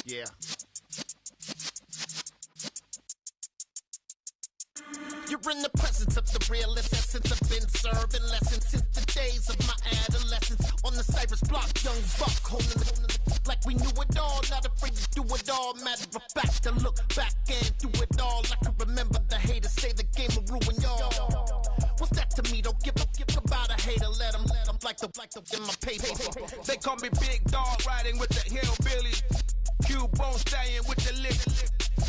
Yeah. You're in the presence of the realest essence. I've been serving lessons since the days of my adolescence. On the Cypress block, young buck holding the like we knew it all. Not afraid to do it all. Matter of fact, to look back and do it all. I can remember the haters say the game will ruin y'all. What's that to me? Don't give about a hater. Let them like the in my paper. They call me Big Dog, riding with the hillbillies. Cubone staying with the lick.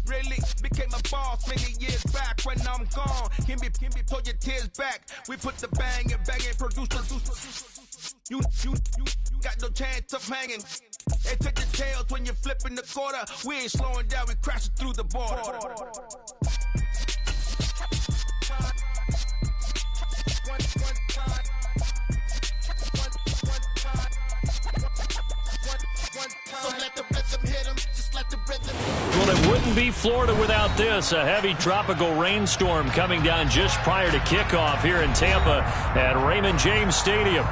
Really became a boss many years back. When I'm gone, can be pull your tears back. We put the bang and producers. You got no chance of hanging. They take the tails when you're flipping the quarter. We ain't slowing down, we crashing through the border. So let the rhythm hit 'em, just let the rhythm. Well, it wouldn't be Florida without this. A heavy tropical rainstorm coming down just prior to kickoff here in Tampa at Raymond James Stadium.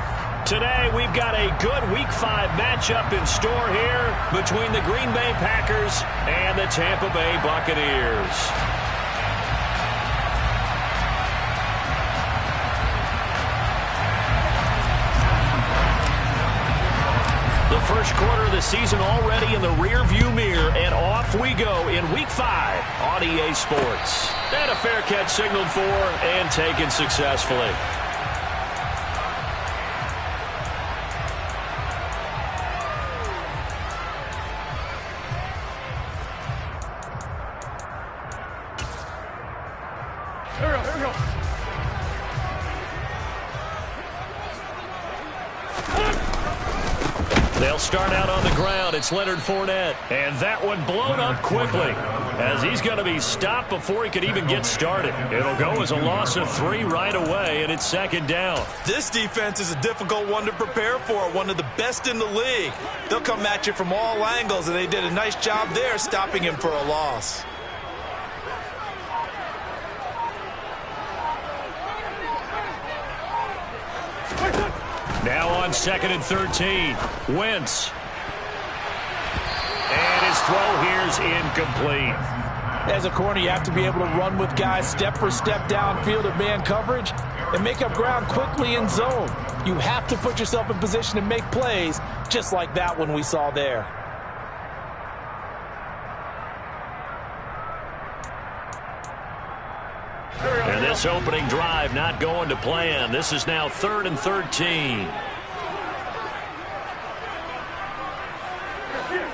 Today, we've got a good Week 5 matchup in store here between the Green Bay Packers and the Tampa Bay Buccaneers. The first quarter of the season already in the rearview mirror, and off we go in Week 5 on EA Sports. And a fair catch signaled for and taken successfully. Here we go. They'll start out on the ground. It's Leonard Fournette. And that one blown up quickly as he's going to be stopped before he could even get started. It'll go as a loss of 3 right away, and it's second down. This defense is a difficult one to prepare for, one of the best in the league. They'll come at you from all angles, and they did a nice job there stopping him for a loss. Now on 2nd and 13, Wentz. And his throw here's incomplete. As a corner, you have to be able to run with guys step for step downfield of man coverage and make up ground quickly in zone. You have to put yourself in position to make plays, just like that one we saw there. And this opening drive not going to plan. This is now 3rd and 13.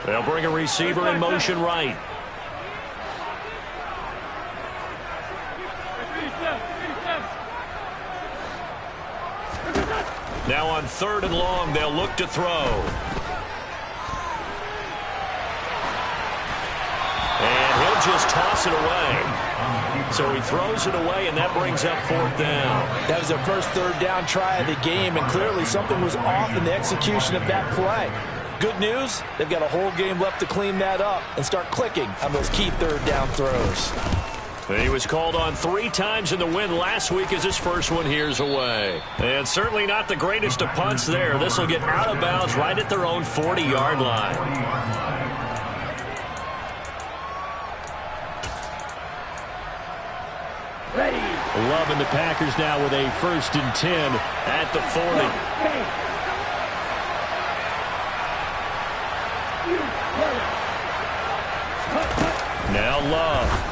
They'll bring a receiver in motion right. Now on 3rd and long, they'll look to throw. And he'll just toss it away. So he throws it away, and that brings up 4th down. That was their first 3rd down try of the game, and clearly something was off in the execution of that play. Good news, they've got a whole game left to clean that up and start clicking on those key 3rd down throws. He was called on 3 times in the win last week as his first one here's away. And certainly not the greatest of punts there. This will get out of bounds right at their own 40-yard line. Loving the Packers now with a 1st and 10 at the 40. Now Love.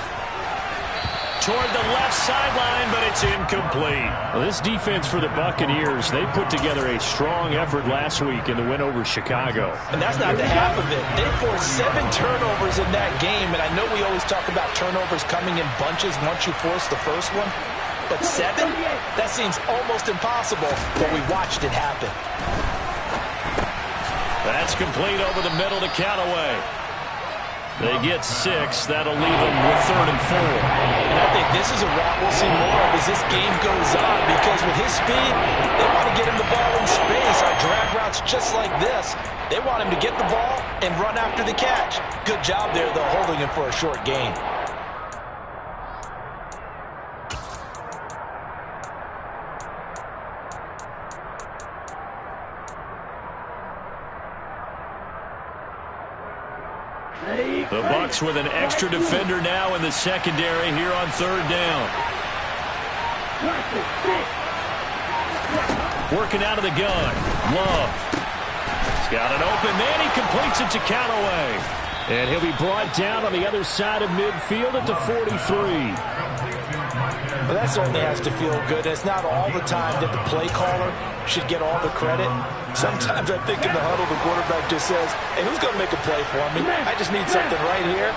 Toward the left sideline, but it's incomplete. Well, this defense for the Buccaneers, they put together a strong effort last week in the win over Chicago. And that's not the half of it. They forced 7 turnovers in that game, and I know we always talk about turnovers coming in bunches once you force the first one. But 7? That seems almost impossible, but we watched it happen. That's complete over the middle to Callaway. They get 6. That'll leave them with 3rd and 4. And I think this is a route we'll see more of as this game goes on, because with his speed, they want to get him the ball in space. just like this. They want him to get the ball and run after the catch. Good job there, though, holding him for a short gain. The Bucs with an extra defender now in the secondary here on third down. Working out of the gun. Love. He's got an open man. He completes it to Callaway. And he'll be brought down on the other side of midfield at the 43. Well, that certainly has to feel good. It's not all the time that the play caller should get all the credit. Sometimes I think in the huddle, the quarterback just says, hey, who's going to make a play for me? I just need something right here.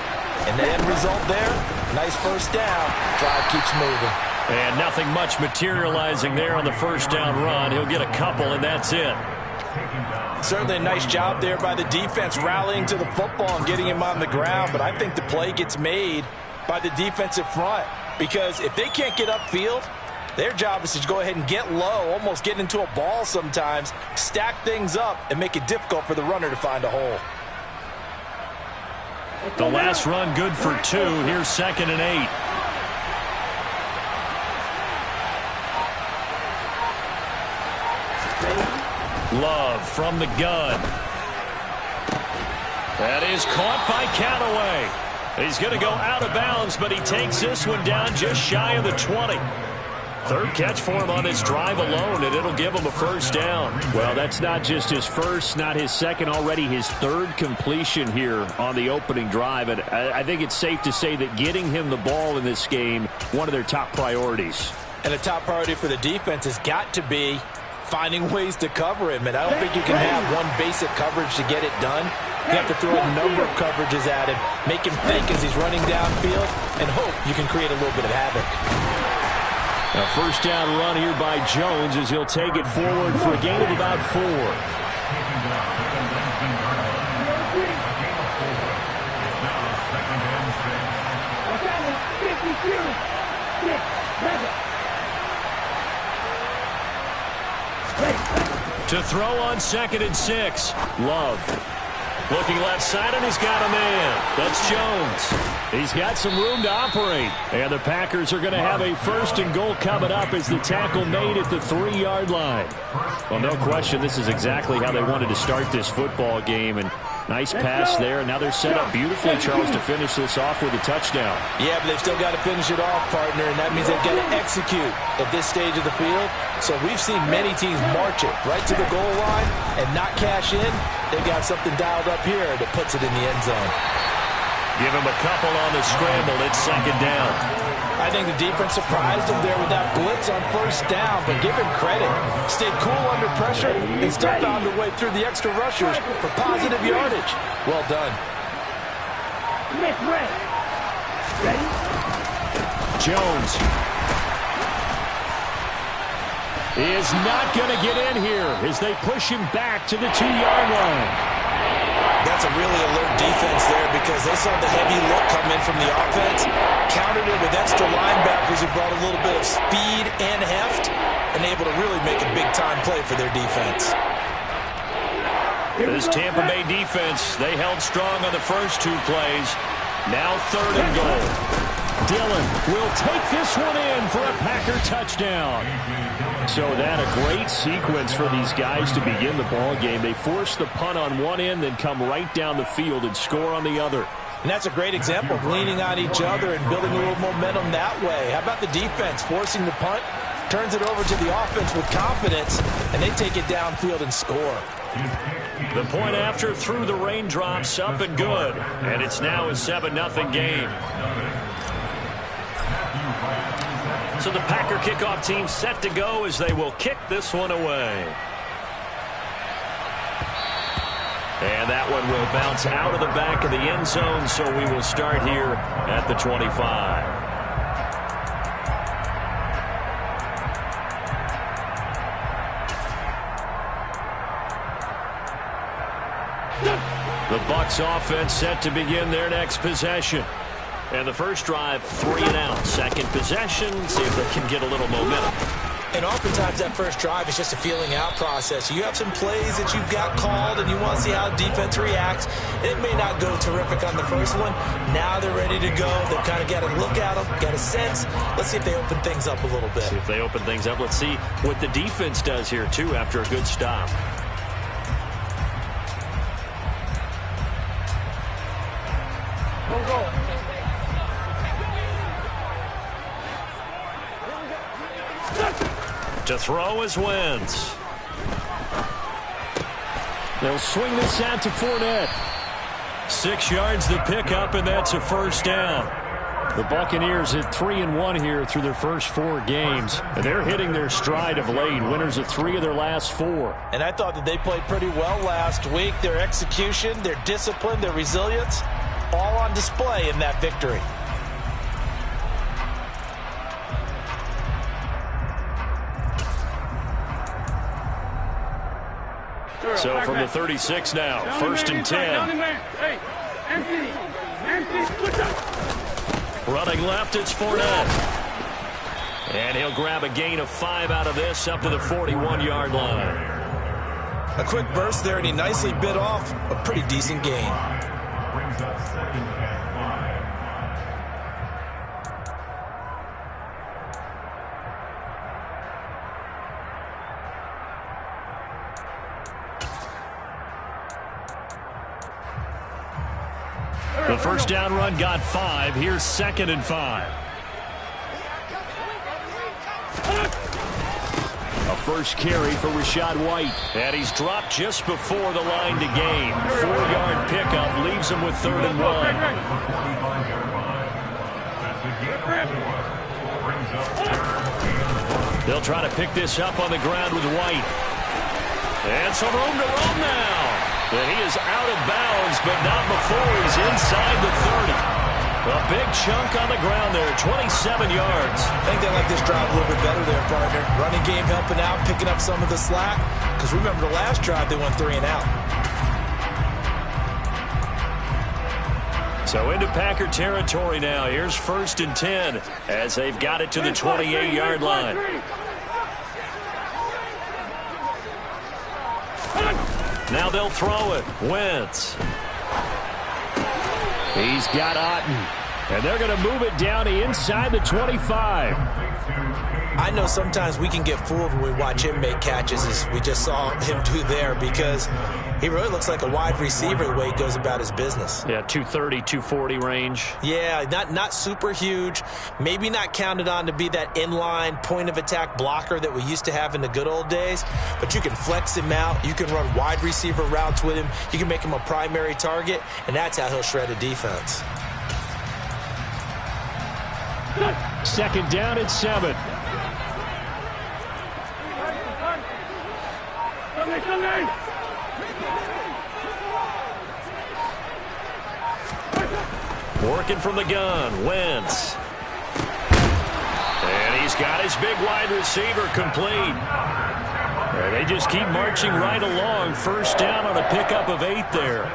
And the end result there, nice first down. Drive keeps moving. And nothing much materializing there on the first down run. He'll get a couple, and that's it. Certainly a nice job there by the defense rallying to the football and getting him on the ground. But I think the play gets made by the defensive front. Because if they can't get upfield, their job is to go ahead and get low, almost get into a ball sometimes, stack things up, and make it difficult for the runner to find a hole. The last run good for 2. Here's 2nd and 8. Love from the gun. That is caught by Callaway. He's going to go out of bounds, but he takes this one down just shy of the 20. Third catch for him on this drive alone, and it'll give him a first down. Well, that's not just his first, not his second, already his third completion here on the opening drive. And I think it's safe to say that getting him the ball in this game, one of their top priorities. And a top priority for the defense has got to be finding ways to cover him. And I don't think you can have one basic coverage to get it done. You have to throw a number of coverages at him, make him think as he's running downfield, and hope you can create a little bit of havoc. A first down run here by Jones as he'll take it forward for a gain of about 4. To throw on 2nd and 6. Love. Looking left side, and he's got a man. That's Jones. He's got some room to operate. And the Packers are going to have a 1st and goal coming up as the tackle made at the 3-yard line. Well, no question, this is exactly how they wanted to start this football game. And nice pass there. And now they're set up beautifully, Charles, to finish this off with a touchdown. Yeah, but they've still got to finish it off, partner, and that means they've got to execute at this stage of the field. So we've seen many teams march it right to the goal line and not cash in. They've got something dialed up here that puts it in the end zone. Give him a couple on the scramble. It's 2nd down. I think the defense surprised him there with that blitz on first down, but give him credit. Stayed cool under pressure and still found a way through the extra rushers for positive yardage. Well done. Jones is not going to get in here as they push him back to the 2-yard line. That's a really alert defense there because they saw the heavy look come in from the offense, countered it with extra linebackers who brought a little bit of speed and heft, and able to really make a big-time play for their defense. This Tampa Bay defense, they held strong on the first 2 plays. Now 3rd and goal. Dillon will take this one in for a Packer touchdown. So that a great sequence for these guys to begin the ball game. They force the punt on one end, then come right down the field and score on the other. And that's a great example of leaning on each other and building a little momentum that way. How about the defense forcing the punt, turns it over to the offense with confidence, and they take it downfield and score. The point after through the raindrops, up and good. And it's now a 7-0 game. So the Packer kickoff team set to go as they will kick this one away. And that one will bounce out of the back of the end zone, so we will start here at the 25. The Bucs offense set to begin their next possession. And the first drive, 3 and out. Second possession, see if they can get a little momentum. And oftentimes that first drive is just a feeling out process. You have some plays that you've got called and you want to see how defense reacts. It may not go terrific on the first one. Now they're ready to go. They've kind of got to look at them, got a sense. Let's see if they open things up a little bit. See if they open things up. Let's see what the defense does here, too, after a good stop. Go. To throw is Wentz. They'll swing this out to Fournette. 6 yards the pickup, and that's a first down. The Buccaneers at 3-1 here through their first 4 games. And they're hitting their stride of late. Winners of 3 of their last 4. And I thought that they played pretty well last week. Their execution, their discipline, their resilience, all on display in that victory. So from the 36 now, first and 10. Hey, Anthony, Running left, it's Fournette. And he'll grab a gain of 5 out of this up to the 41-yard line. A quick burst there, and he nicely bit off a pretty decent gain. Brings up 2nd and 5. The first down run got 5. Here's 2nd and 5. A first carry for Rachaad White. And he's dropped just before the line to gain. 4-yard pickup leaves him with 3rd and 1. They'll try to pick this up on the ground with White. And some room to run now. And he is out of bounds, but not before he's inside the 30. A big chunk on the ground there, 27 yards. I think they like this drive a little bit better there, partner. Running game helping out, picking up some of the slack. Because remember, the last drive, they went 3 and out. So into Packer territory now. Here's 1st and 10 as they've got it to the 28-yard line. Now they'll throw it. Wentz. He's got Otten. And they're going to move it down to inside the 25. I know sometimes we can get fooled when we watch him make catches, as we just saw him do there, because he really looks like a wide receiver the way he goes about his business. Yeah, 230, 240 range. Yeah, not super huge. Maybe not counted on to be that inline point-of-attack blocker that we used to have in the good old days. But you can flex him out. You can run wide receiver routes with him. You can make him a primary target, and that's how he'll shred a defense. 2nd down at 7. Working from the gun, Wentz. And he's got his big wide receiver complete. And they just keep marching right along. First down on a pickup of 8 there.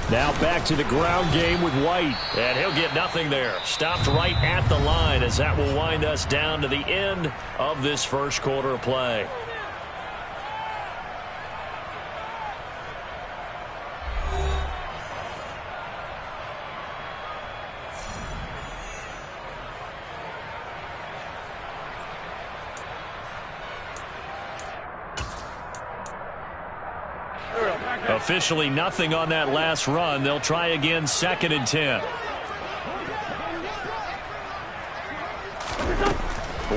Now back to the ground game with White. And he'll get nothing there. Stopped right at the line as that will wind us down to the end of this first quarter of play. Officially nothing on that last run. They'll try again, 2nd and 10.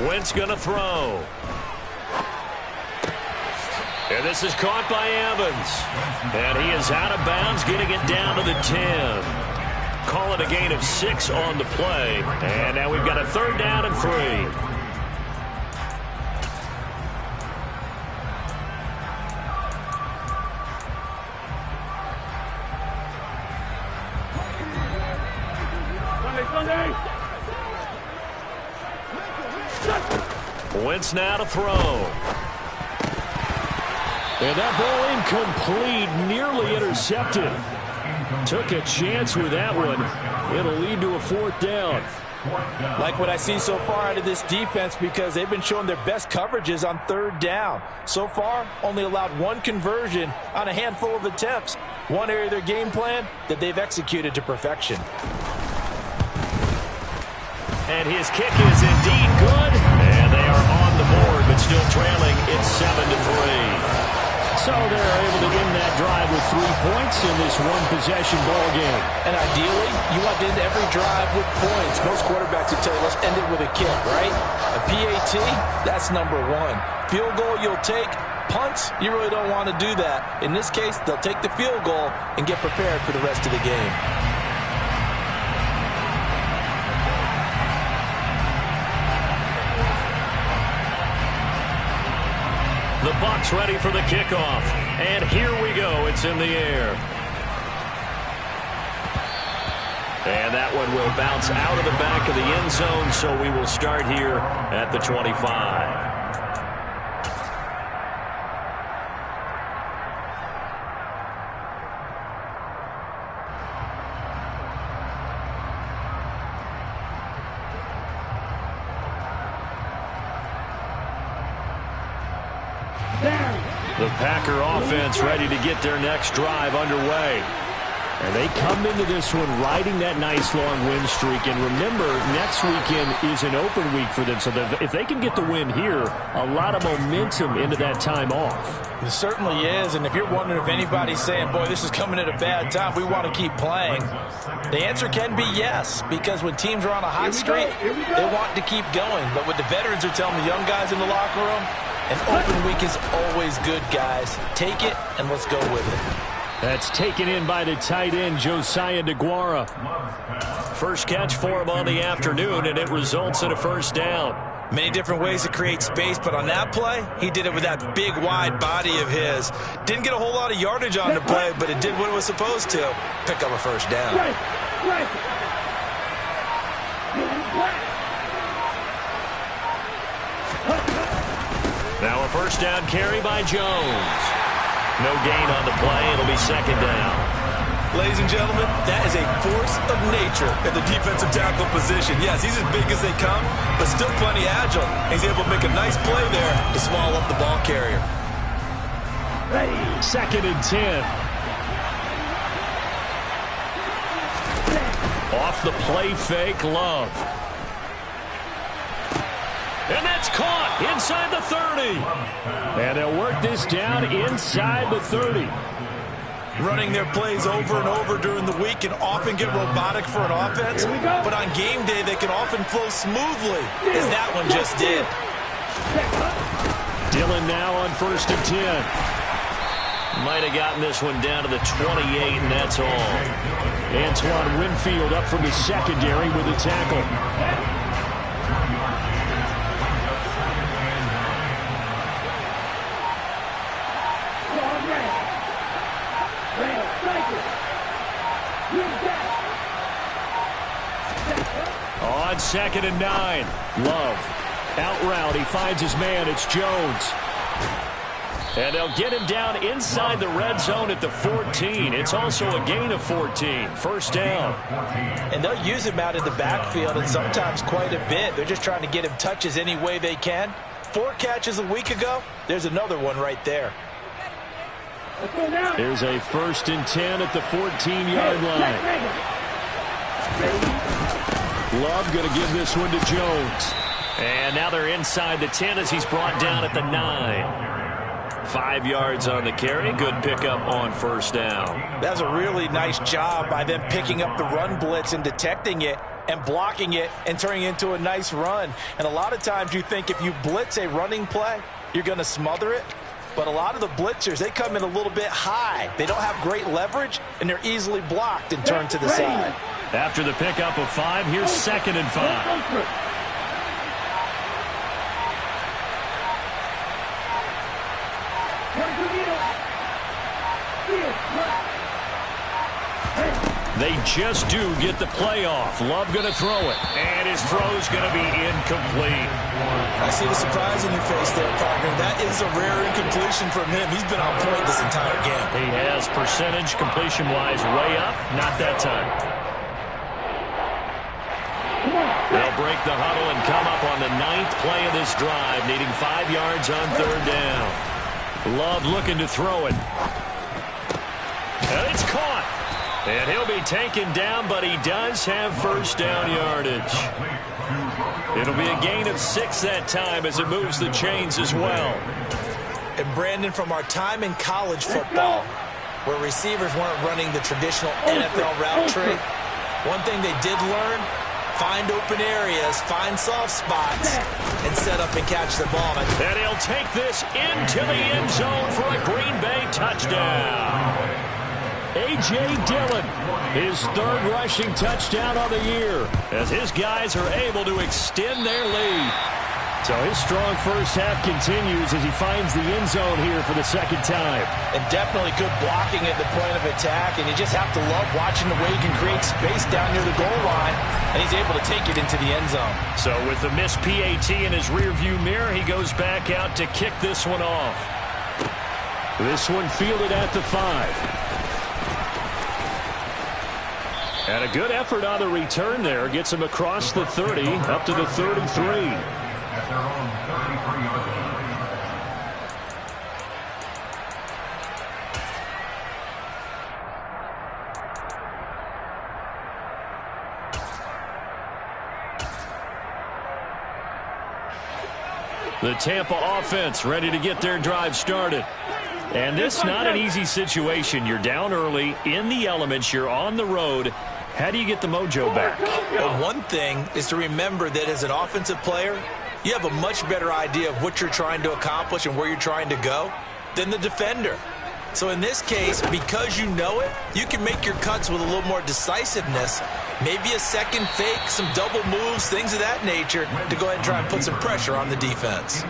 Wentz going to throw. And this is caught by Evans. And he is out of bounds, getting it down to the 10. Call it a gain of 6 on the play. And now we've got a 3rd down and 3. Wentz now to throw. And that ball incomplete, nearly intercepted. Took a chance with that one. It'll lead to a 4th down. Like what I see so far out of this defense, because they've been showing their best coverages on 3rd down. So far, only allowed 1 conversion on a handful of attempts. One area of their game plan that they've executed to perfection. And his kick is indeed good. And they are on the board, but still trailing. It's 7-3. So they're able to end that drive with 3 points in this one-possession ball game. And ideally, you want to end every drive with points. Most quarterbacks would tell you, let's end it with a kick, right? A PAT, that's number 1. Field goal you'll take. Punts, you really don't want to do that. In this case, they'll take the field goal and get prepared for the rest of the game. The Bucs ready for the kickoff. And here we go. It's in the air. And that one will bounce out of the back of the end zone, so we will start here at the 25. The Packer offense ready to get their next drive underway. And they come into this one riding that nice long win streak. And remember, next weekend is an open week for them. So if they can get the win here, a lot of momentum into that time off. It certainly is. And if you're wondering if anybody's saying, boy, this is coming at a bad time, we want to keep playing, the answer can be yes. Because when teams are on a hot streak, they want to keep going. But what the veterans are telling the young guys in the locker room, an open week is always good, guys. Take it, and let's go with it. That's taken in by the tight end, Josiah DeGuara. First catch for him on the afternoon, and it results in a 1st down. Many different ways to create space, but on that play, he did it with that big, wide body of his. Didn't get a whole lot of yardage on the play, but it did what it was supposed to. Pick up a 1st down. Now a 1st down carry by Jones. No gain on the play. It'll be 2nd down. Ladies and gentlemen, that is a force of nature at the defensive tackle position. Yes, he's as big as they come, but still plenty agile. He's able to make a nice play there to small up the ball carrier. 2nd and 10. Off the play fake, Love. And that's caught inside the 30. And they'll work this down inside the 30. Running their plays over and over during the week can often get robotic for an offense, but on game day they can often flow smoothly, as that one just did. Dillon now on 1st and 10. Might have gotten this one down to the 28, and that's all. Antoine Winfield up from the secondary with a tackle. On 2nd and 9, Love. Out route, he finds his man, it's Jones. And they'll get him down inside the red zone at the 14. It's also a gain of 14, 1st down. And they'll use him out in the backfield, and sometimes quite a bit. They're just trying to get him touches any way they can. 4 catches a week ago, there's another one right there. There's a 1st and 10 at the 14-yard line. Love going to give this one to Jones. And now they're inside the 10 as he's brought down at the 9. 5 yards on the carry. Good pickup on 1st down. That's a really nice job by them picking up the run blitz and detecting it and blocking it and turning it into a nice run. And a lot of times you think if you blitz a running play, you're going to smother it. But a lot of the blitzers, they come in a little bit high. They don't have great leverage, and they're easily blocked and turned to the side. After the pickup of 5, here's 2nd and 5. They just do get the playoff. Love going to throw it. And his throw's going to be incomplete. I see the surprise in your face there, partner. That is a rare incompletion from him. He's been on point this entire game. He has percentage completion-wise way up. Not that time. They'll break the huddle and come up on the 9th play of this drive, needing 5 yards on 3rd down. Love looking to throw it. And it's caught. And he'll be taken down, but he does have 1st down yardage. It'll be a gain of 6 that time as it moves the chains as well. And Brandon, from our time in college football, where receivers weren't running the traditional NFL route tree, one thing they did learn: find open areas, find soft spots, and set up and catch the ball. And he'll take this into the end zone for a Green Bay touchdown. A.J. Dillon, his 3rd rushing touchdown of the year, as his guys are able to extend their lead. So his strong first half continues as he finds the end zone here for the 2nd time. And definitely good blocking at the point of attack, and you just have to love watching the way he can create space down near the goal line, and he's able to take it into the end zone. So with the missed PAT in his rearview mirror, he goes back out to kick this one off. This one fielded at the 5. And a good effort on the return there. Gets him across the 30, up to the 33. At their own 33-yard line. The Tampa offense ready to get their drive started. And this not an easy situation. You're down early, in the elements, you're on the road. How do you get the mojo back? Well, one thing is to remember that as an offensive player, you have a much better idea of what you're trying to accomplish and where you're trying to go than the defender. So in this case, because you know it, you can make your cuts with a little more decisiveness, maybe a second fake, some double moves, things of that nature, to go ahead and try and put some pressure on the defense.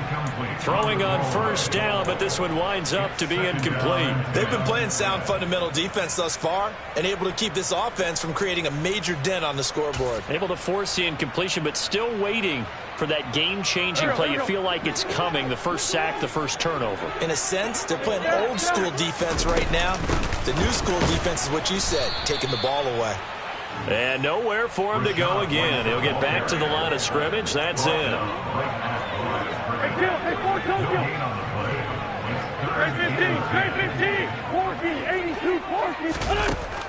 Throwing on 1st down, but this one winds up to be incomplete. They've been playing sound fundamental defense thus far and able to keep this offense from creating a major dent on the scoreboard. Able to force the incompletion, but still waiting for that game-changing play. You feel like it's coming, the first sack, the first turnover. In a sense, they're playing old-school defense right now. The new-school defense is what you said, taking the ball away. And nowhere for him to go again. He'll get back to the line of scrimmage. That's it.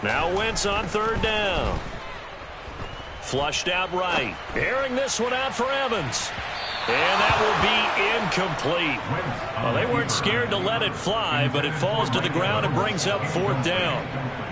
Now Wentz on 3rd down. Flushed out right. Airing this one out for Evans. And that will be incomplete. Well, they weren't scared to let it fly, but it falls to the ground and brings up 4th down.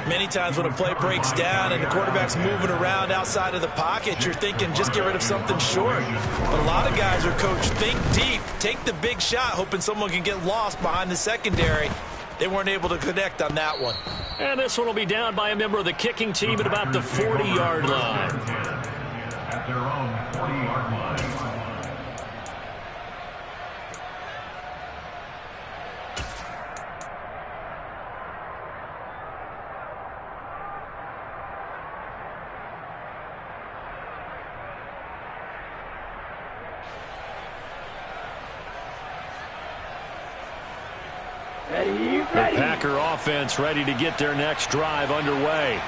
Many times when a play breaks down and the quarterback's moving around outside of the pocket, you're thinking just get rid of something short. But a lot of guys are coached, think deep, take the big shot, hoping someone can get lost behind the secondary. They weren't able to connect on that one. And this one will be down by a member of the kicking team at about the 40-yard line. At their own 40-yard line. The Packer offense ready to get their next drive underway.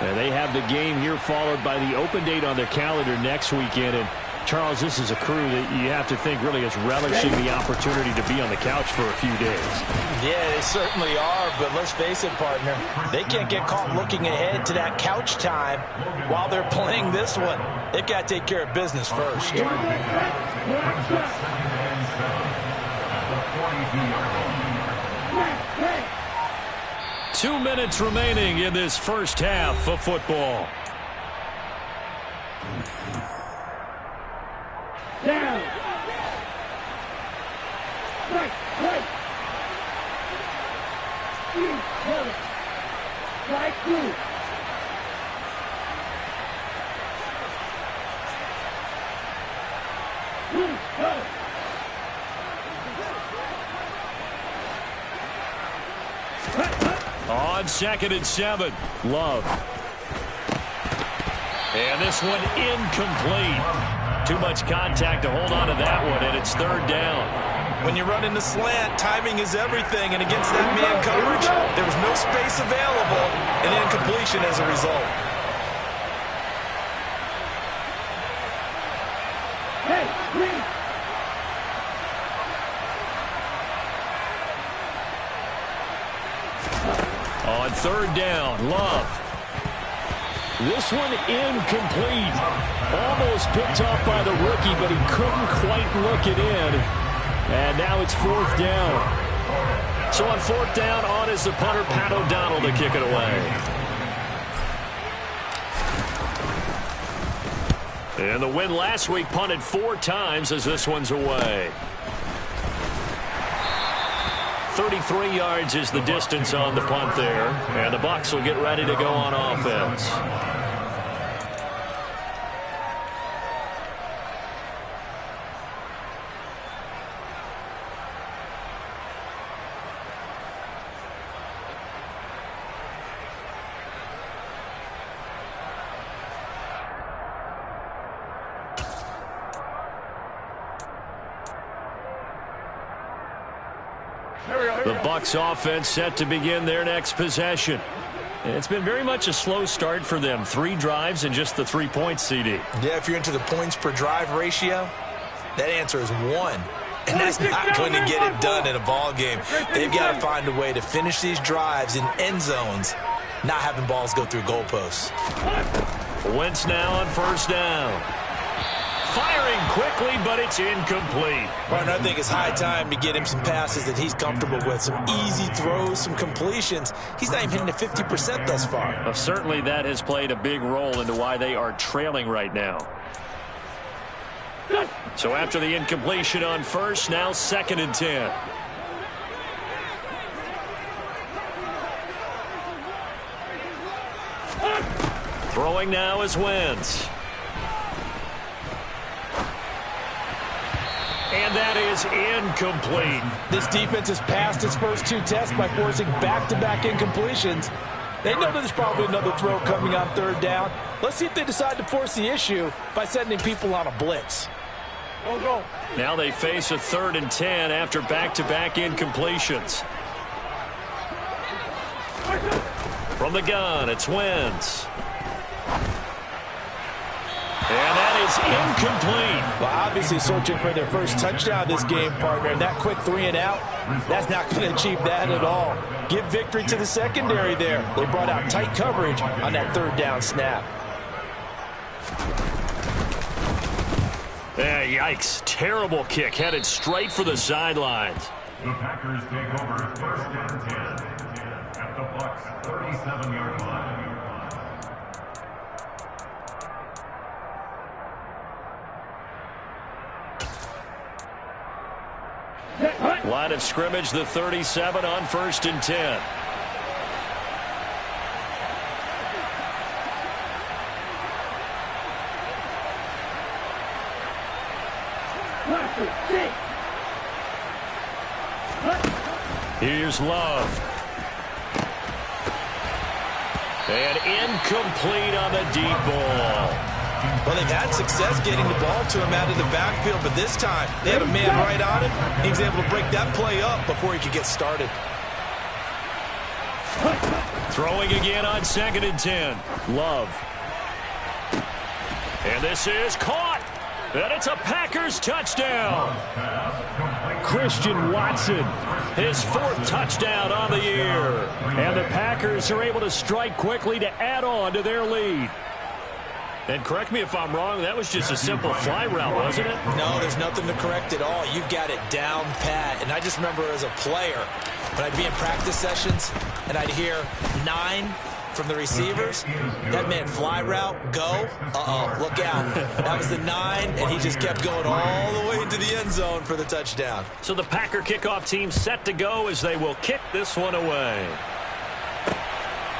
And they have the game here followed by the open date on their calendar next weekend. And Charles, this is a crew that you have to think really is relishing the opportunity to be on the couch for a few days. Yeah, they certainly are, but let's face it, partner, they can't get caught looking ahead to that couch time while they're playing this one. They've got to take care of business first. 2 minutes remaining in this first half of football. Down. Right. Strike 2. On 2nd and 7, Love. And this one incomplete. Too much contact to hold on to that one, and it's third down. When you run in the slant, timing is everything, and against that man coverage, there was no space available, and incompletion as a result. Hey, green. On third down, Love. This one incomplete. Almost picked off by the rookie, but he couldn't quite look it in. And now it's fourth down. So on fourth down, on is the punter, Pat O'Donnell, to kick it away. And the win last week punted 4 times as this one's away. 33 yards is the distance on the punt there. And the Bucs will get ready to go on offense. The Bucs offense set to begin their next possession. It's been very much a slow start for them. 3 drives and just the 3 points, CD. Yeah, if you're into the points per drive ratio, that answer is 1. And that's not going to get it done in a ball game. They've got to find a way to finish these drives in end zones, not having balls go through goalposts. Wentz now on first down. Firing quickly, but it's incomplete. Partner, I think it's high time to get him some passes that he's comfortable with. Some easy throws, some completions. He's not even hitting the 50% thus far. Well, certainly that has played a big role into why they are trailing right now. So after the incompletion on first, now 2nd and 10. Throwing now is Wentz. And that is incomplete. This defense has passed its first 2 tests by forcing back-to-back incompletions. They know there's probably another throw coming on third down. Let's see if they decide to force the issue by sending people on a blitz. Now they face a 3rd and 10 after back-to-back incompletions. From the gun, it's Wentz. And that is incomplete. Well, obviously searching for their first touchdown this game, partner. And that quick 3 and out, that's not going to achieve that at all. Give victory to the secondary there. They brought out tight coverage on that 3rd down snap. Yikes. Terrible kick. Headed straight for the sidelines. The Packers take over 1st and 10 at the Bucs 37-yard line. Line of scrimmage, the 37 on 1st and 10. Here's Love. And incomplete on the deep ball. Well, they've had success getting the ball to him out of the backfield, but this time they have a man right on him. He was able to break that play up before he could get started. Throwing again on 2nd and 10. Love. And this is caught. And it's a Packers touchdown. Christian Watson, his 4th touchdown on the year. And the Packers are able to strike quickly to add on to their lead. And correct me if I'm wrong, that was just a simple fly route, wasn't it? No, there's nothing to correct at all. You've got it down pat. And I just remember as a player, when I'd be in practice sessions and I'd hear 9 from the receivers, that meant fly route, go, look out. That was the 9, and he just kept going all the way into the end zone for the touchdown. So the Packer kickoff team set to go as they will kick this one away.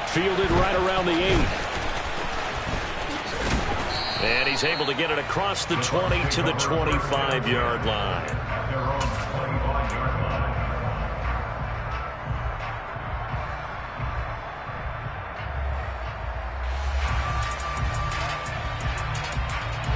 Fielded right around the 8. And he's able to get it across the 20 to the 25-yard line.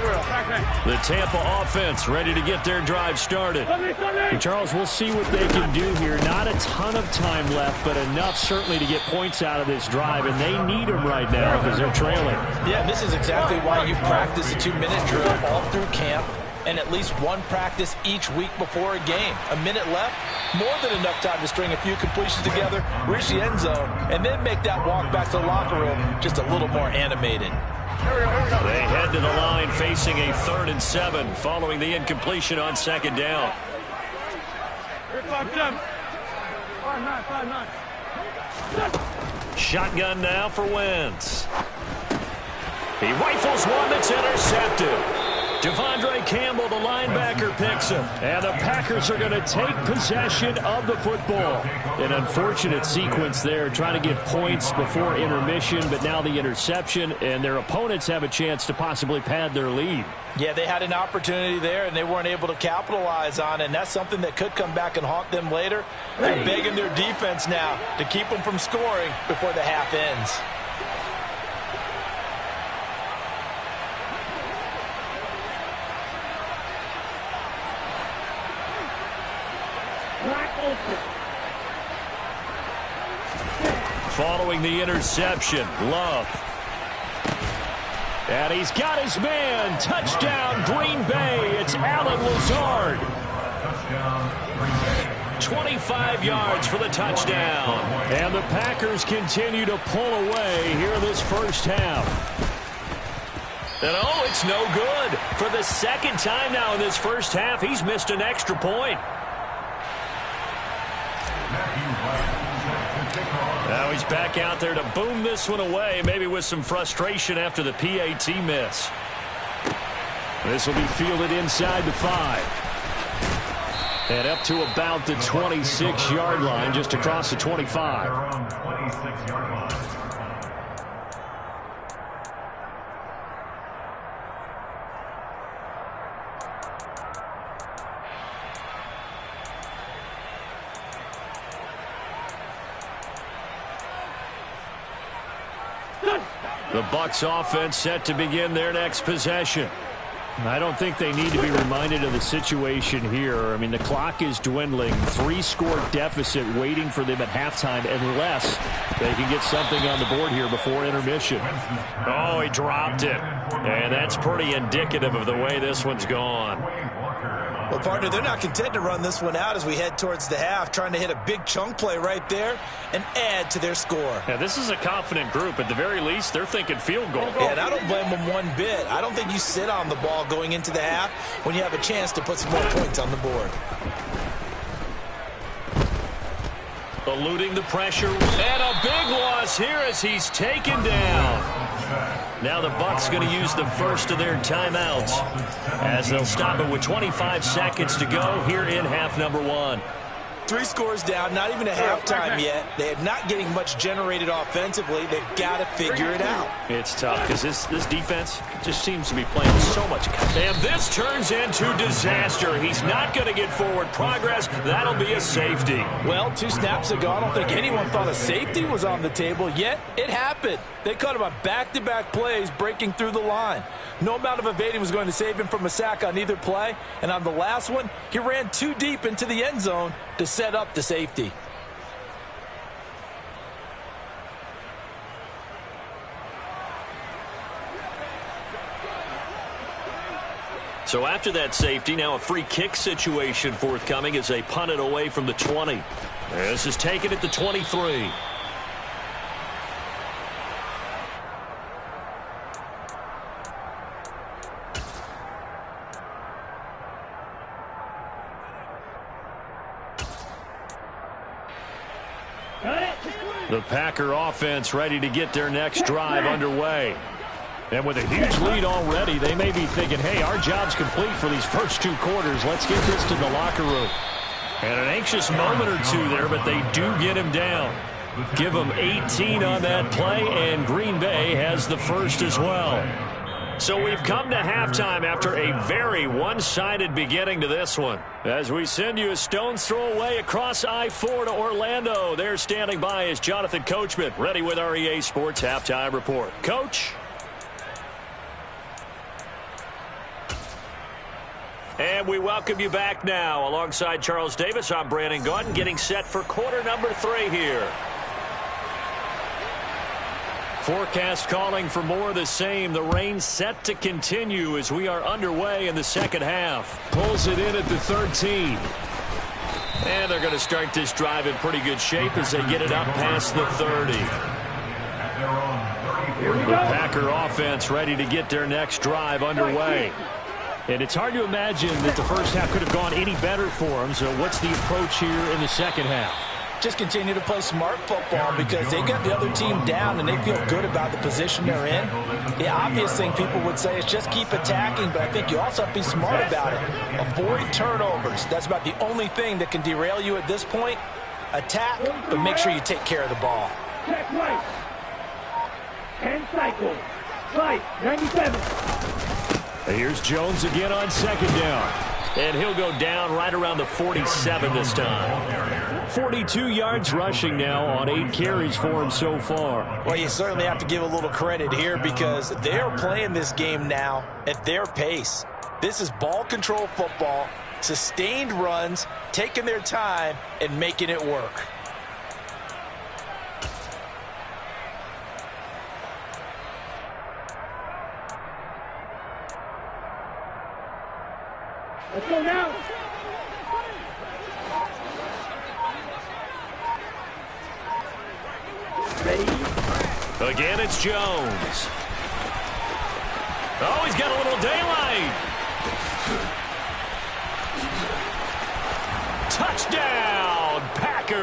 The Tampa offense ready to get their drive started. And Charles, we'll see what they can do here. Not a ton of time left, but enough certainly to get points out of this drive, and they need them right now because they're trailing. Yeah, this is exactly why you practice a 2-minute drill all through camp and at least one practice each week before a game. A minute left, more than enough time to string a few completions together, reach the end zone, and then make that walk back to the locker room just a little more animated. They head to the line facing a 3rd and 7 following the incompletion on 2nd down. Shotgun now for Wentz. He rifles one that's intercepted. Devondre Campbell, the linebacker, picks him. And the Packers are going to take possession of the football. An unfortunate sequence there, trying to get points before intermission, but now the interception, and their opponents have a chance to possibly pad their lead. Yeah, they had an opportunity there, and they weren't able to capitalize on it, and that's something that could come back and haunt them later. They're begging their defense now to keep them from scoring before the half ends. Following the interception, Love. And he's got his man. Touchdown, Green Bay. It's Allen Lazard. 25 yards for the touchdown. And the Packers continue to pull away here in this first half. And oh, it's no good. For the 2nd time now in this first half, he's missed an extra point. Now he's back out there to boom this one away, maybe with some frustration after the PAT miss. This will be fielded inside the 5. And up to about the 26-yard line, just across the 25. The Bucs offense set to begin their next possession. I don't think they need to be reminded of the situation here. I mean, the clock is dwindling. 3-score deficit waiting for them at halftime unless they can get something on the board here before intermission. Oh, he dropped it. And that's pretty indicative of the way this one's gone. Well, partner, they're not content to run this one out as we head towards the half, trying to hit a big chunk play right there and add to their score. Yeah, this is a confident group. At the very least, they're thinking field goal. Yeah, and I don't blame them one bit. I don't think you sit on the ball going into the half when you have a chance to put some more points on the board. Eluding the pressure, and a big loss here as he's taken down. Now the Bucs going to use the first of their timeouts as they'll stop it with 25 seconds to go here in half number 1. 3 scores down, not even a halftime yet. They are not getting much generated offensively. They've got to figure it out. It's tough because this defense just seems to be playing so much. And this turns into disaster. He's not going to get forward progress. That'll be a safety. Well, 2 snaps ago, I don't think anyone thought a safety was on the table, yet it happened. They caught him on back-to-back plays breaking through the line. No amount of evading was going to save him from a sack on either play. And on the last one, he ran too deep into the end zone to set up the safety. So after that safety, now a free kick situation forthcoming as they punt it away from the 20. This is taken at the 23. The Packer offense ready to get their next drive underway. And with a huge lead already, they may be thinking, hey, our job's complete for these first 2 quarters. Let's get this to the locker room. And an anxious moment or two there, but they do get him down. Give him 18 on that play, and Green Bay has the first as well. So we've come to halftime after a very one-sided beginning to this one. As we send you a stone's throw away across I-4 to Orlando. There standing by is Jonathan Coachman, ready with our EA Sports Halftime Report. Coach? And we welcome you back now. Alongside Charles Davis, I'm Brandon Gaudin, getting set for quarter number 3 here. Forecast calling for more of the same. The rain set to continue as we are underway in the second half. Pulls it in at the 13. And they're going to start this drive in pretty good shape as they get it up past the 30. The Packer offense ready to get their next drive underway. And it's hard to imagine that the first half could have gone any better for them. So what's the approach here in the second half? Just continue to play smart football because they got the other team down and they feel good about the position they're in. The obvious thing people would say is just keep attacking, but I think you also have to be smart about it. Avoid turnovers. That's about the only thing that can derail you at this point. Attack, but make sure you take care of the ball. Check right. 10 cycles. Right, 97. Here's Jones again on second down. And he'll go down right around the 47 this time. 42 yards rushing now on 8 carries for him so far. Well, you certainly have to give a little credit here because they're playing this game now at their pace. This is ball control football, sustained runs, taking their time, and making it work. Let's go now. Ready? Again, it's Jones. Oh, he's got a little daylight. Touchdown, Packers.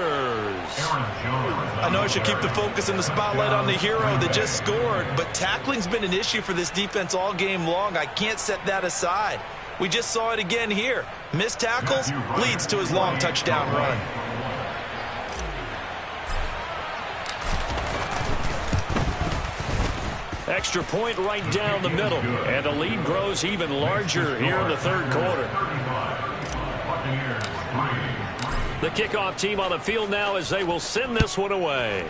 I know I should keep the focus and the spotlight on the hero that just scored, but tackling's been an issue for this defense all game long. I can't set that aside. We just saw it again here. Missed tackles leads to his long touchdown run. Extra point right down the middle. And the lead grows even larger here in the third quarter. The kickoff team on the field now as they will send this one away.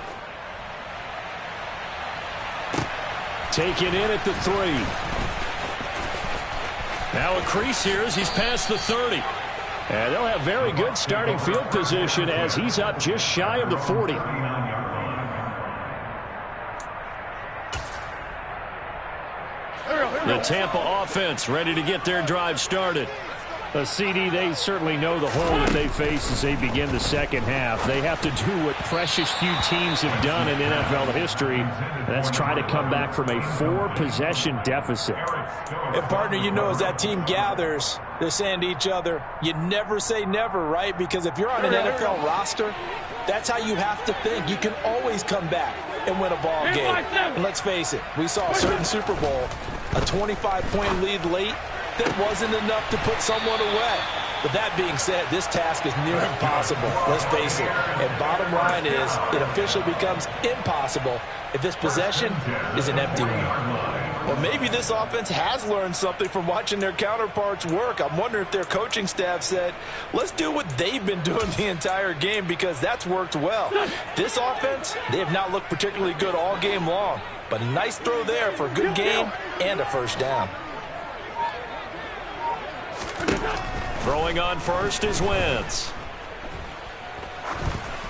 Taken in at the 3. Now a crease here as he's past the 30. And they'll have very good starting field position as he's up just shy of the 40. The Tampa offense ready to get their drive started. CD, they certainly know the hole that they face as they begin the second half. They have to do what precious few teams have done in NFL history. That's try to come back from a 4-possession deficit. And, partner, you know as that team gathers, they're saying to each other, you never say never, right? Because if you're on an NFL roster, that's how you have to think. You can always come back and win a ball game. And let's face it, we saw a certain Super Bowl, a 25-point lead late, that wasn't enough to put someone away. But that being said, this task is near impossible. Let's face it. And bottom line is, it officially becomes impossible if this possession is an empty one. Or maybe this offense has learned something from watching their counterparts work. I'm wondering if their coaching staff said, let's do what they've been doing the entire game because that's worked well. This offense, they have not looked particularly good all game long. But a nice throw there for a good game and a first down. Throwing on first is Wentz.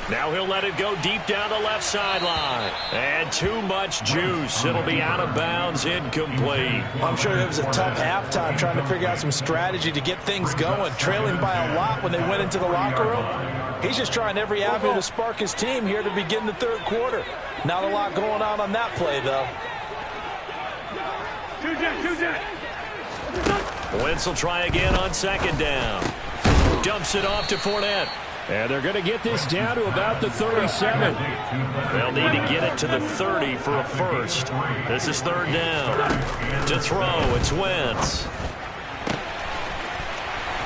Now he'll let it go deep down the left sideline. And too much juice. It'll be out of bounds, incomplete. I'm sure it was a tough halftime trying to figure out some strategy to get things going. Trailing by a lot when they went into the locker room. He's just trying every avenue to spark his team here to begin the third quarter. Not a lot going on that play, though. Wentz will try again on second down. Dumps it off to Fournette. And they're going to get this down to about the 37. They'll need to get it to the 30 for a first. This is third down. To throw, it's Wentz.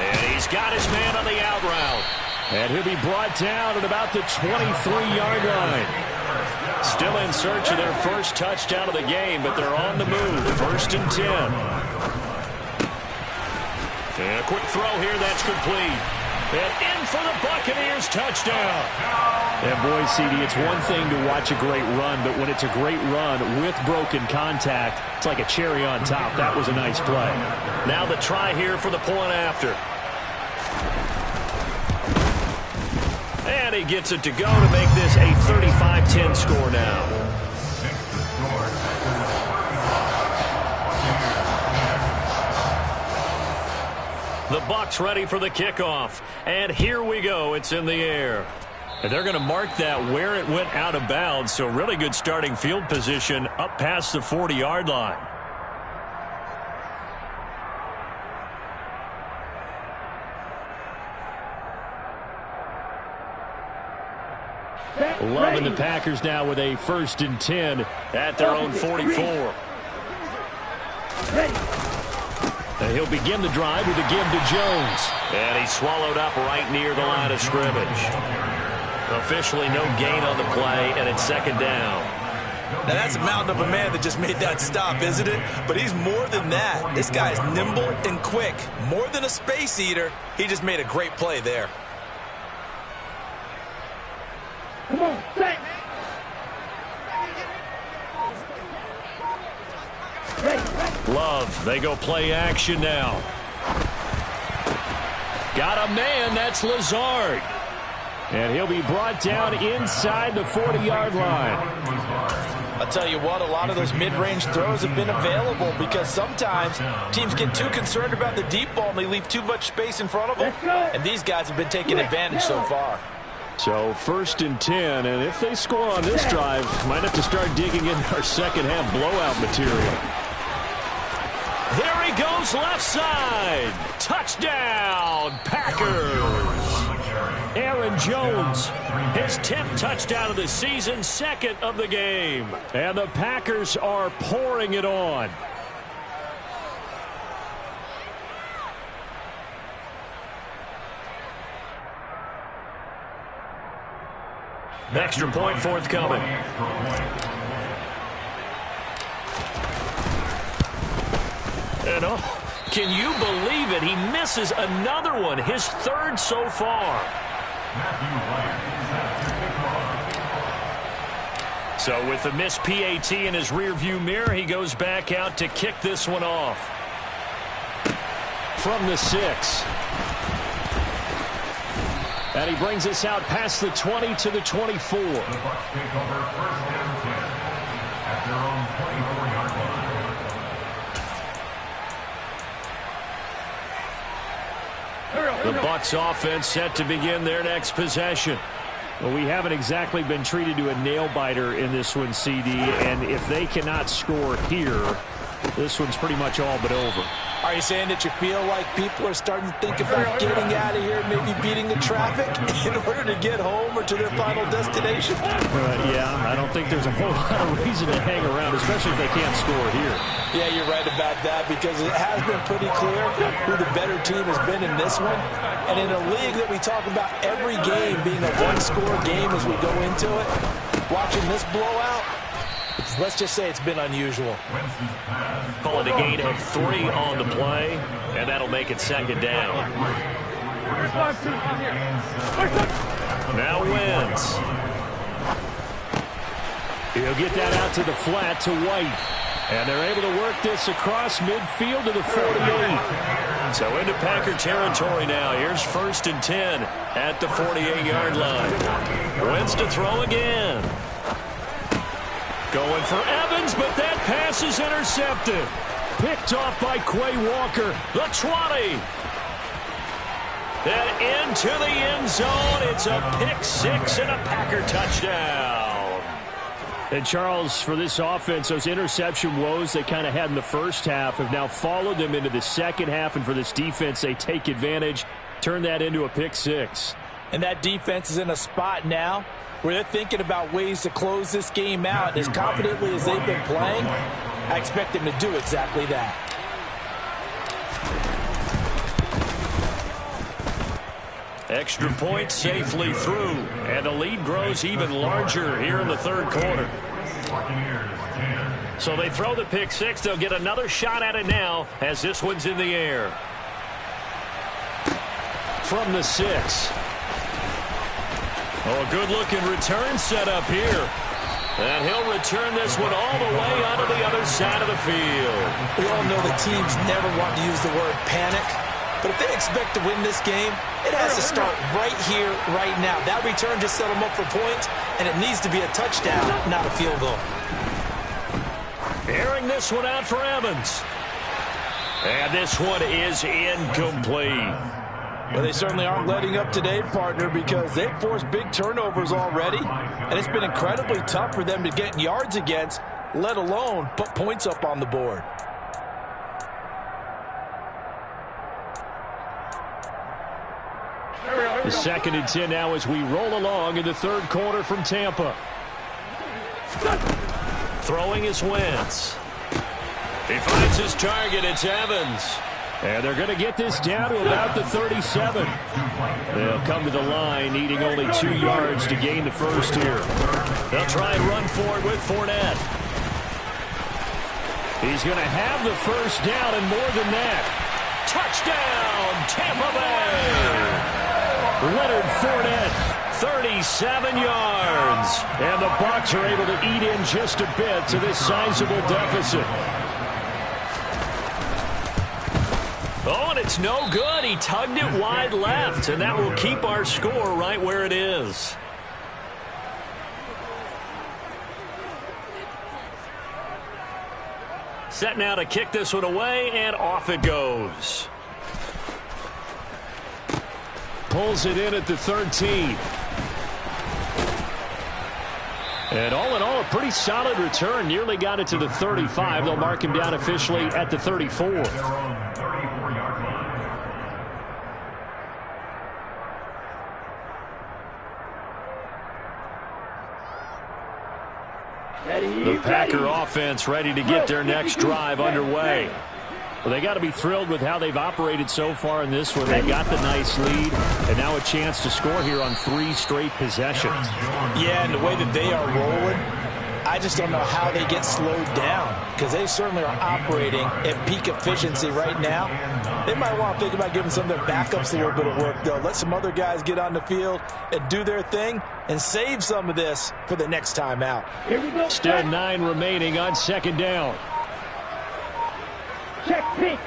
And he's got his man on the out route. And he'll be brought down at about the 23-yard line. Still in search of their first touchdown of the game, but they're on the move. First and 10. And a quick throw here, that's complete. And in for the Buccaneers touchdown. And boy, CD, it's one thing to watch a great run, but when it's a great run with broken contact, it's like a cherry on top. That was a nice play. Now the try here for the point after. And he gets it to go to make this a 35-10 score now. The Bucs ready for the kickoff. And here we go. It's in the air. And they're going to mark that where it went out of bounds. So really good starting field position up past the 40-yard line. Loving the Packers now with a 1st and 10 at their own 44. And he'll begin the drive with a give to Jones. And he's swallowed up right near the line of scrimmage. Officially no gain on the play, and it's 2nd down. Now that's a mountain of a man that just made that stop, isn't it? But he's more than that. This guy's nimble and quick. More than a space eater. He just made a great play there. Come on, set. Love, they go play action now. Got a man, that's Lazard. And he'll be brought down inside the 40-yard line. I'll tell you what, a lot of those mid-range throws have been available because sometimes teams get too concerned about the deep ball and they leave too much space in front of them. And these guys have been taking advantage so far. So 1st and 10, and if they score on this drive, might have to start digging into our second-half blowout material. There he goes left side. Touchdown, Packers. Aaron Jones, his 10th touchdown of the season, 2nd of the game. And the Packers are pouring it on. Extra point forthcoming. And oh, can you believe it? He misses another one, his 3rd so far. So with the missed PAT in his rearview mirror, he goes back out to kick this one off. From the 6. And he brings us out past the 20 to the 24. The Bucs take over 1st and 10 at their own 24-yard line. The Bucs offense set to begin their next possession. Well, we haven't exactly been treated to a nail-biter in this one, CD, and if they cannot score here, this one's pretty much all but over. Are you saying that you feel like people are starting to think about getting out of here, maybe beating the traffic in order to get home or to their final destination? Yeah, I don't think there's a whole lot of reason to hang around, especially if they can't score here. Yeah, you're right about that because it has been pretty clear who the better team has been in this one. And in a league that we talk about every game being a one-score game as we go into it, watching this blowout, let's just say it's been unusual. Call it a gain of 3 on the play, and that'll make it 2nd down. Now Wentz. He'll get that out to the flat to White. And they're able to work this across midfield to the 48. So into Packer territory now. Here's 1st and 10 at the 48-yard line. Wentz to throw again. Going for Evans, but that pass is intercepted. Picked off by Quay Walker. The 20. Then into the end zone. It's a pick 6 and a Packer touchdown. And Charles, for this offense, those interception woes they kind of had in the first half have now followed them into the second half. And for this defense, they take advantage, turn that into a pick 6. And that defense is in a spot now where they're thinking about ways to close this game out. As confidently as they've been playing, I expect them to do exactly that. Extra point safely through, and the lead grows even larger here in the 3rd quarter. So they throw the pick 6. They'll get another shot at it now as this one's in the air. from the 6. Oh, a good-looking return set up here. And he'll return this one all the way onto the other side of the field. We all know that teams never want to use the word panic. But if they expect to win this game, it has to start right here, right now. That return just set them up for points, and it needs to be a touchdown, not a field goal. Airing this one out for Evans. And this one is incomplete. Well, they certainly aren't letting up today, partner, because they've forced big turnovers already, and it's been incredibly tough for them to get yards against, let alone put points up on the board. The 2nd and 10 now as we roll along in the 3rd quarter from Tampa. Throwing is Wentz. He finds his target. It's Evans. And they're going to get this down to about the 37. They'll come to the line needing only 2 yards to gain the first here. They'll try and run for it with Fournette. He's going to have the first down and more than that. Touchdown, Tampa Bay! Leonard Fournette, 37 yards. And the Bucs are able to eat in just a bit to this sizable deficit. Oh, and it's no good. He tugged it wide left, and that will keep our score right where it is. Set now to kick this one away, and off it goes. Pulls it in at the 13. And all in all, a pretty solid return. Nearly got it to the 35. They'll mark him down officially at the 34. The Packer offense ready to get their next drive underway. Well, they got to be thrilled with how they've operated so far in this one. They've got the nice lead, and now a chance to score here on 3 straight possessions. Yeah, and the way that they are rolling, I just don't know how they get slowed down, because they certainly are operating at peak efficiency right now. They might want to think about giving some of their backups a little bit of work, though. Let some other guys get on the field and do their thing and save some of this for the next time out. Still 9 remaining on 2nd down. Check peek.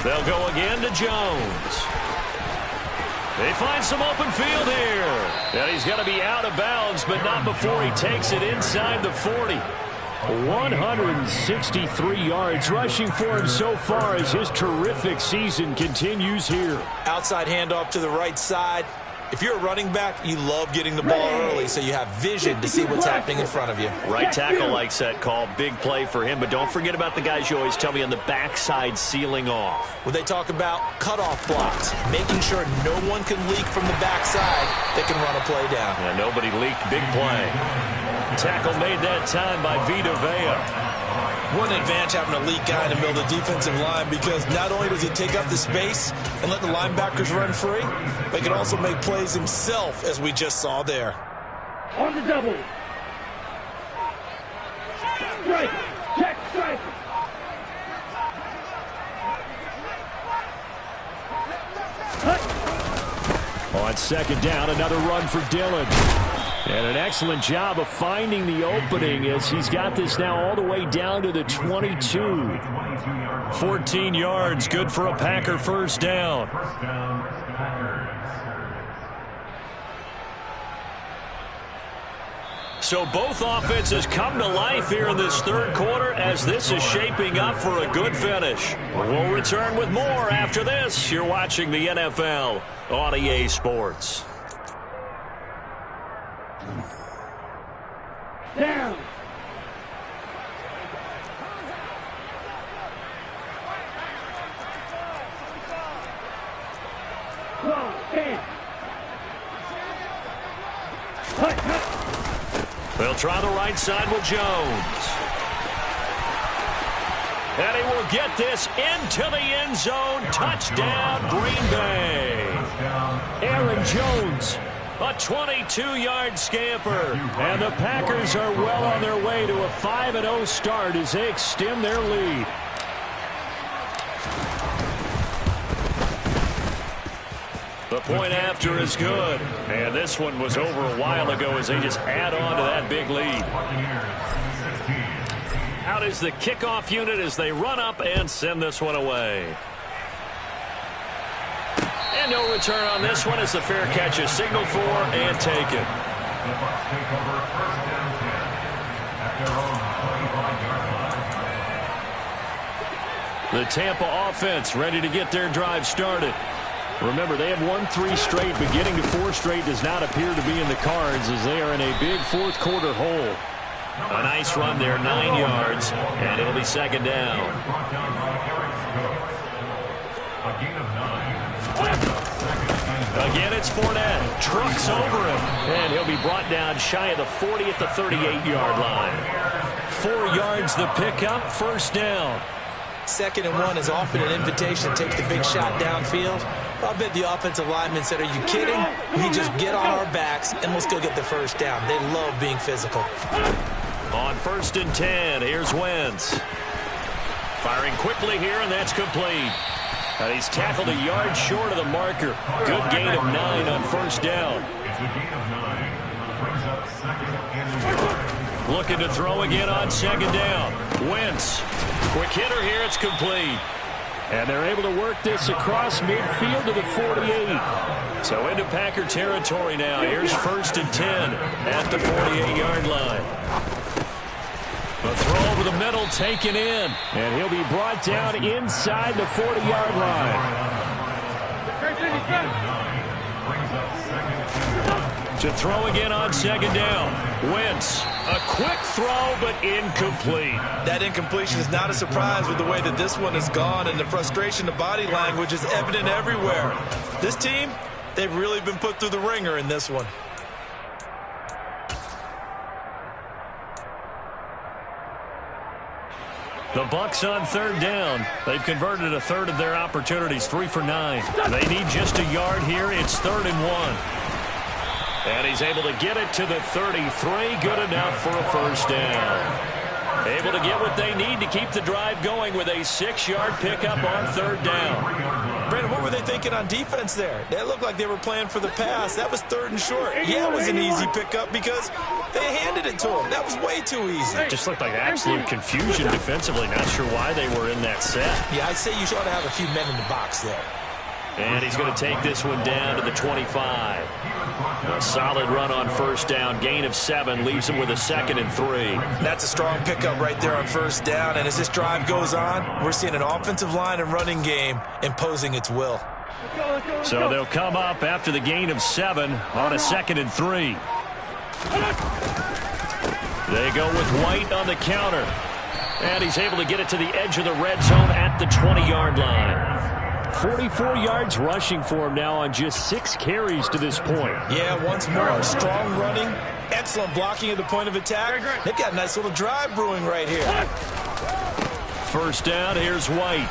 They'll go again to Jones. They find some open field here. And he's going to be out of bounds, but not before he takes it inside the 40. 163 yards rushing for him so far as his terrific season continues here. Outside handoff to the right side. If you're a running back, you love getting the ball early so you have vision to see what's happening in front of you. Right tackle likes that call. Big play for him, but don't forget about the guys you always tell me on the backside sealing off. When they talk about cutoff blocks, making sure no one can leak from the backside, they can run a play down. Yeah, nobody leaked. Big play. Tackle made that time by Vita Vea. What an advantage having a lead guy in the middle of the defensive line, because not only does he take up the space and let the linebackers run free, but he can also make plays himself, as we just saw there. On the double. Strike. Check strike. On 2nd down, another run for Dillon. And an excellent job of finding the opening as he's got this now all the way down to the 22. 14 yards, good for a Packer first down. So both offenses come to life here in this 3rd quarter as this is shaping up for a good finish. We'll return with more after this. You're watching the NFL on EA Sports. Down. They'll try the right side with Jones. And he will get this into the end zone. Touchdown, Green Bay. Aaron Jones. A 22-yard scamper. And the Packers are well on their way to a 5-0 start as they extend their lead. The point after is good. And this one was over a while ago as they just add on to that big lead. Out is the kickoff unit as they run up and send this one away. And no return on this one as the fair catch is signaled for and taken. The Bucs take over first down 10 at their own 25-yard line. The Tampa offense ready to get their drive started. Remember, they have won 3 straight, but getting to 4 straight does not appear to be in the cards as they are in a big fourth quarter hole. A nice run there, 9 yards, and it'll be second down. A gain of 9. Again, it's Fournette. Trucks over him, and he'll be brought down shy of the 40 at the 38-yard line. 4 yards the pickup, first down. 2nd and 1 is often an invitation to take the big shot downfield. I bet the offensive lineman said, are you kidding? We just get on our backs and let's go get the first down. They love being physical. On 1st and 10, here's Wentz. Firing quickly here, and that's complete. He's tackled a yard short of the marker. Good gain of 9 on first down. It's a gain of 9. Brings up 2nd and 1. Looking to throw again on 2nd down. Wentz. Quick hitter here, it's complete. And they're able to work this across midfield to the 48. So into Packer territory now. Here's 1st and 10 at the 48-yard line. The throw over the middle taken in. And he'll be brought down inside the 40-yard line. To throw again on 2nd down. Wentz. A quick throw, but incomplete. That incompletion is not a surprise with the way that this one has gone, and the frustration, the body language is evident everywhere. This team, they've really been put through the ringer in this one. The Bucs on 3rd down. They've converted a third of their opportunities, 3 for 9. They need just a yard here. It's 3rd and 1. And he's able to get it to the 33. Good enough for a first down. Able to get what they need to keep the drive going with a 6-yard pickup on 3rd down. Brandon, what were they thinking on defense there? They looked like they were playing for the pass. That was 3rd and short. Yeah, it was an easy pickup because they handed it to him. That was way too easy. It just looked like absolute confusion defensively. Not sure why they were in that set. Yeah, I'd say you ought to have a few men in the box there. And he's going to take this one down to the 25. A solid run on first down. Gain of 7 leaves him with a 2nd and 3. That's a strong pickup right there on first down. And as this drive goes on, we're seeing an offensive line and running game imposing its will. So they'll come up after the gain of 7 on a 2nd and 3. They go with White on the counter. And he's able to get it to the edge of the red zone at the 20-yard line. 44 yards rushing for him now on just 6 carries to this point. Yeah, once more, strong running, excellent blocking at the point of attack. They've got a nice little drive brewing right here. First down, here's White.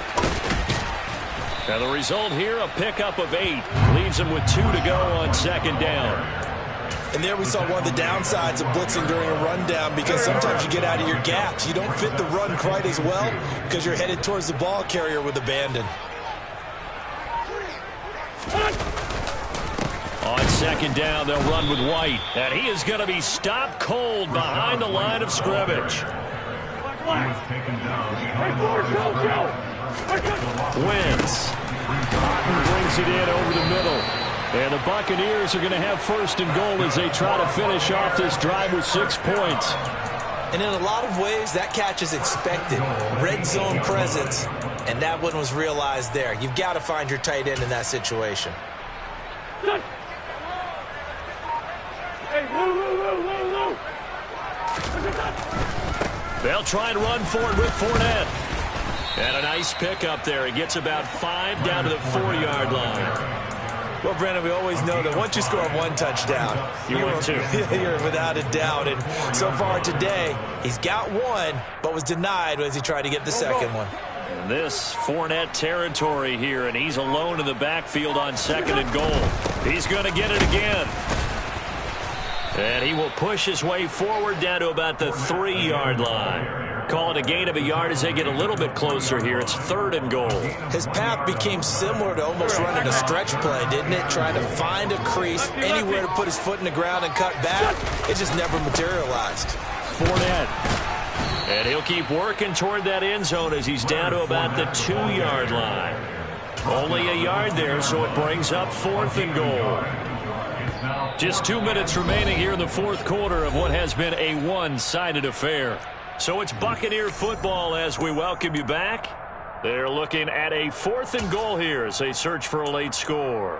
And the result here, a pickup of 8. Leaves him with 2 to go on 2nd down. And there we saw one of the downsides of blitzing during a rundown because sometimes you get out of your gaps. You don't fit the run quite as well because you're headed towards the ball carrier with abandon. On 2nd down, they'll run with White. And he is going to be stopped cold behind the line of scrimmage. Wins. Cotton brings it in over the middle. And the Buccaneers are going to have 1st and goal as they try to finish off this drive with 6 points. And in a lot of ways, that catch is expected. Red zone presence. And that one was realized there. You've got to find your tight end in that situation. They'll try and run for it with Fournette. And a nice pickup there. He gets about 5 down to the 4-yard line. Well, Brandon, we always know that once you score 1 touchdown, you're without a doubt. And so far today, he's got 1, but was denied as he tried to get the second one. And this Fournette territory here, and he's alone in the backfield on 2nd and goal. He's going to get it again. And he will push his way forward down to about the 3-yard line. Call it a gain of a yard as they get a little bit closer here. It's 3rd and goal. His path became similar to almost running a stretch play, didn't it? Trying to find a crease, anywhere to put his foot in the ground and cut back. It just never materialized. Fournette. And he'll keep working toward that end zone as he's down to about the 2-yard line. Only a yard there, so it brings up 4th and goal. Just 2 minutes remaining here in the 4th quarter of what has been a one-sided affair. So it's Buccaneer football as we welcome you back. They're looking at a 4th and goal here as they search for a late score.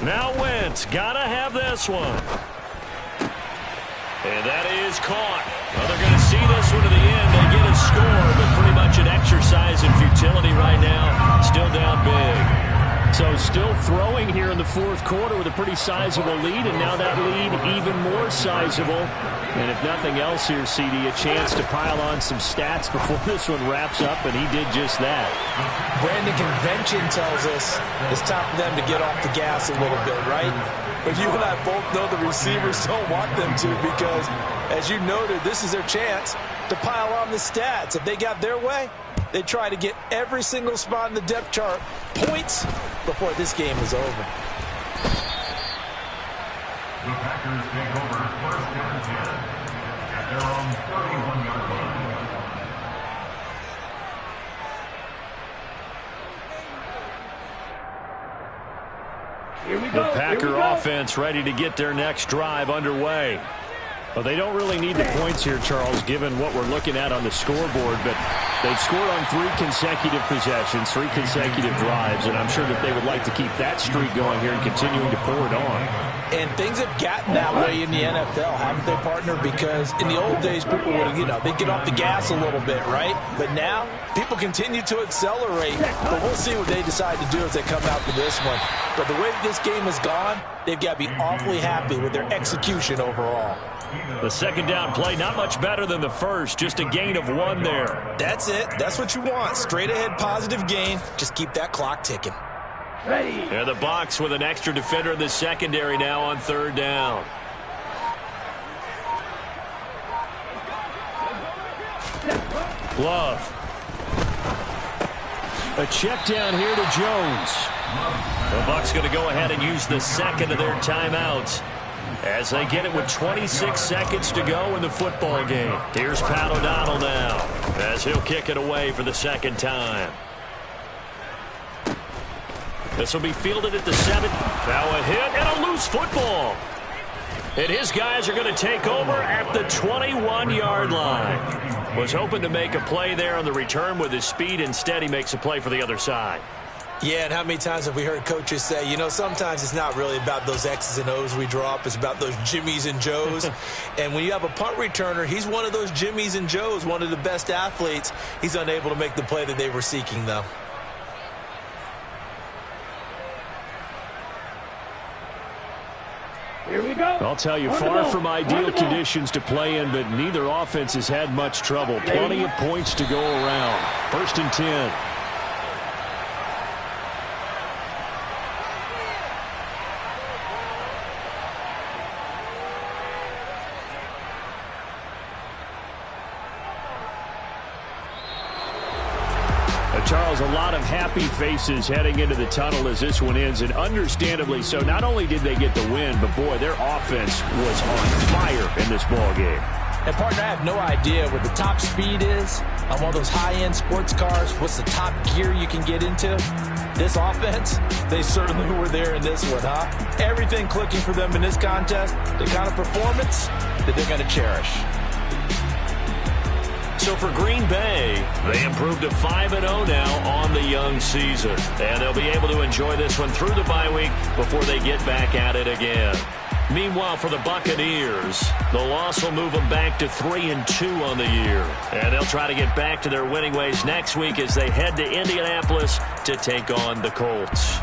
Now Wentz, gotta have this one. And that is caught. Well, they're going to see this one to the end. They get a score, but pretty much an exercise in futility right now. Still down big. So still throwing here in the 4th quarter with a pretty sizable lead, and now that lead even more sizable. And if nothing else here, CD, a chance to pile on some stats before this one wraps up, and he did just that. Brandon, convention tells us it's time for them to get off the gas a little bit, right? But you and I both know the receivers don't want them to because, as you noted, this is their chance to pile on the stats. If they got their way, they try to get every single spot in the depth chart points before this game is over. The Packers take over 1st and 10 at their own 31-yard line. The Packer offense ready to get their next drive underway. Well, they don't really need the points here, Charles, given what we're looking at on the scoreboard, but they've scored on 3 consecutive possessions, 3 consecutive drives, and I'm sure that they would like to keep that streak going here and continuing to pour it on. And things have gotten that way in the NFL, haven't they, partner? Because in the old days, people would, they'd get off the gas a little bit, right? But now, people continue to accelerate. But we'll see what they decide to do as they come out for this one. But the way that this game has gone, they've got to be awfully happy with their execution overall. The 2nd down play, not much better than the first. Just a gain of 1 there. That's it. That's what you want. Straight ahead, positive gain. Just keep that clock ticking. And the box with an extra defender in the secondary now on 3rd down. Love. A check down here to Jones. The Bucs going to go ahead and use the 2nd of their timeouts as they get it with 26 seconds to go in the football game. Here's Pat O'Donnell now as he'll kick it away for the 2nd time. This will be fielded at the 7. Now a hit and a loose football. And his guys are going to take over at the 21-yard line. Was hoping to make a play there on the return with his speed. Instead, he makes a play for the other side. Yeah, and how many times have we heard coaches say, sometimes it's not really about those X's and O's we draw up. It's about those Jimmies and Joes. And when you have a punt returner, he's one of those Jimmies and Joes, one of the best athletes. He's unable to make the play that they were seeking, though. Here we go. I'll tell you, far from ideal conditions to play in, but neither offense has had much trouble. Plenty of points to go around. 1st and 10. Charles, a lot of happy faces heading into the tunnel as this one ends, and understandably so. Not only did they get the win, but, boy, their offense was on fire in this ball game. And, partner, I have no idea what the top speed is on one of those high-end sports cars. What's the top gear you can get into? This offense, they certainly were there in this one, huh? Everything clicking for them in this contest, the kind of performance that they're going to cherish. So for Green Bay, they improved to 5-0 now on the young season. And they'll be able to enjoy this one through the bye week before they get back at it again. Meanwhile, for the Buccaneers, the loss will move them back to 3-2 on the year. And they'll try to get back to their winning ways next week as they head to Indianapolis to take on the Colts.